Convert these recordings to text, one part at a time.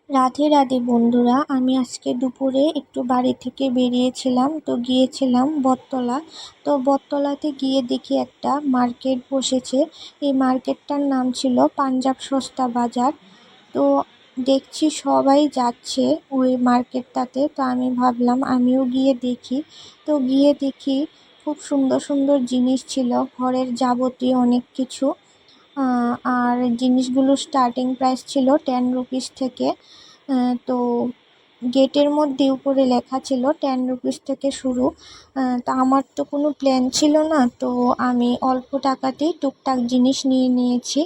রাধে রাধে বন্ধুরা, আমি আজকে দুপুরে একটু বাড়ি থেকে বেরিয়েছিলাম, তো গিয়েছিলাম বটতলা। তো বটতলাতে গিয়ে দেখি একটা মার্কেট বসেছে। এই মার্কেটটার নাম ছিল পাঞ্জাব সস্তা বাজার। তো দেখছি সবাই যাচ্ছে ওই মার্কেটটাতে, তো আমি ভাবলাম আমিও গিয়ে দেখি। তো গিয়ে দেখি খুব সুন্দর সুন্দর জিনিস ছিল, ঘরের যাবতীয় অনেক কিছু। আর জিনিসগুলোর স্টার্টিং প্রাইস ছিল 10 রুপিস থেকে। তো গেটের মধ্যে উপরে লেখা ছিল 10 রুপিস থেকে শুরু। তো আমার তো কোনো প্ল্যান ছিল না, তো আমি অল্প টাকাতেই টুকটাক জিনিস নিয়ে নিয়েছি।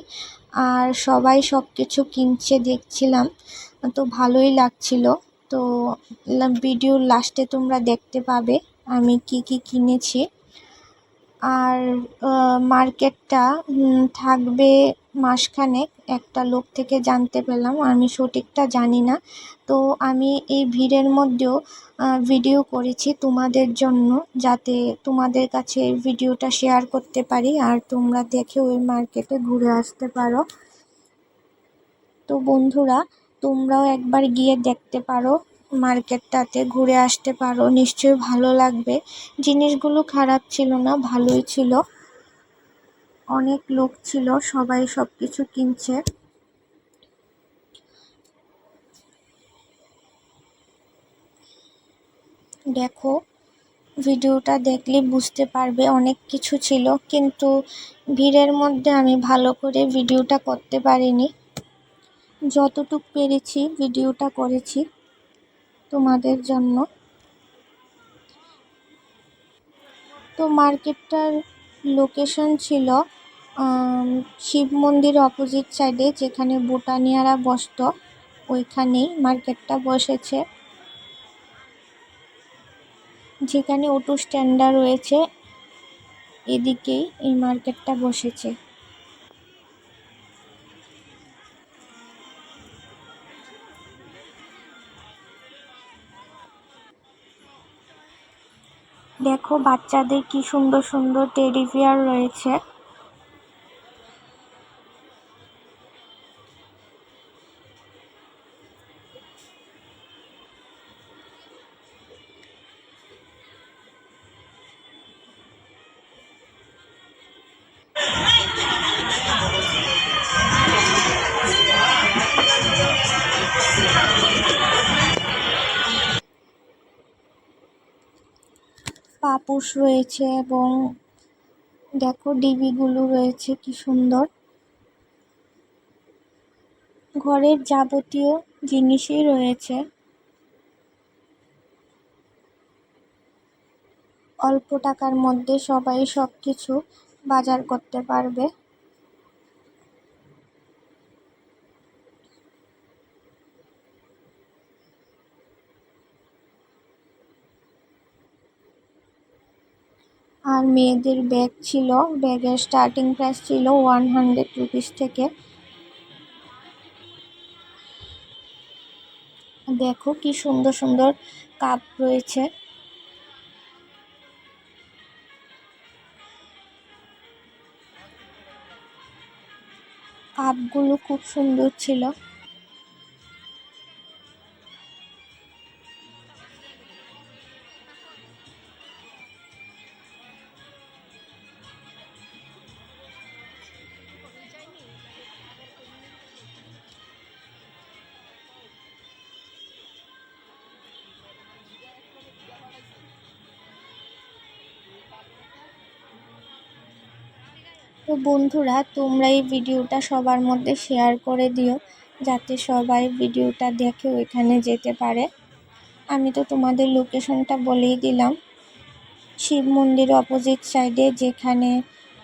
আর সবাই সব কিছু কিনছে দেখছিলাম, তো ভালোই লাগছিল। তো ভিডিওর লাস্টে তোমরা দেখতে পাবে আমি কি কি কিনেছি। আর মার্কেটটা থাকবে মাসখানেক, একটা লোক থেকে জানতে পেলাম, আমি সঠিকটা জানি না। তো আমি এই ভিড়ের মধ্যেও ভিডিও করেছি তোমাদের জন্য, যাতে তোমাদের কাছে এই ভিডিওটা শেয়ার করতে পারি আর তোমরা দেখে ওই মার্কেটে ঘুরে আসতে পারো। তো বন্ধুরা, তোমরাও একবার গিয়ে দেখতে পারো, মার্কেটটাতে ঘুরে আসতে পারো, নিশ্চয়ই ভালো লাগবে। জিনিসগুলো খারাপ ছিল না, ভালোই ছিল। অনেক লোক ছিল, সবাই সব কিছু কিনছে। দেখো, ভিডিওটা দেখলে বুঝতে পারবে অনেক কিছু ছিল, কিন্তু ভিড়ের মধ্যে আমি ভালো করে ভিডিওটা করতে পারিনি। যতটুকু পেরেছি ভিডিওটা করেছি তোমাদের জন্য। তো মার্কেটটার লোকেশন ছিল শিব মন্দির অপোজিট সাইডে, যেখানে বোটানিয়ারা বসতো ওইখানেই মার্কেটটা বসেছে। যেখানে অটো স্ট্যান্ডার রয়েছে এদিকেই এই মার্কেটটা বসেছে। দেখো, বাচ্চাদের কি সুন্দর সুন্দর টেডি বিয়ার রয়েছে। পাপোশ রয়েছে এবং দেখো ডিবিগুলো রয়েছে কি সুন্দর। ঘরের যাবতীয় জিনিসই রয়েছে, অল্প টাকার মধ্যে সবাই সব কিছু বাজার করতে পারবে। আর মেয়েদের ব্যাগ ছিল, ব্যাগের স্টার্টিং প্রাইস ছিল 100 রুপিস থেকে। দেখো কি সুন্দর সুন্দর কাপ রয়েছে। কাপগুলো খুব সুন্দর ছিল। তো বন্ধুরা, তোমরা এই ভিডিওটা সবার মধ্যে শেয়ার করে দিও, যাতে সবাই ভিডিওটা দেখে ওইখানে যেতে পারে। আমি তো তোমাদের লোকেশনটা বলেই দিলাম, শিব মন্দির অপোজিট সাইডে, যেখানে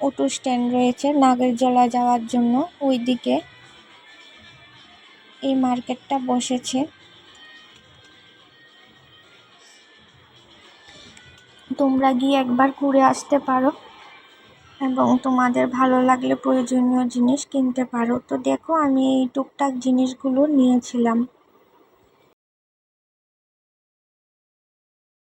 অটো স্ট্যান্ড রয়েছে নাগেরজলা যাওয়ার জন্য, ওই দিকে এই মার্কেটটা বসেছে। তোমরা গিয়ে একবার ঘুরে আসতে পারো এবং তোমাদের ভালো লাগলে প্রয়োজনীয় জিনিস কিনতে পারো। তো দেখো, আমি এই টুকটাক জিনিসগুলো নিয়েছিলাম।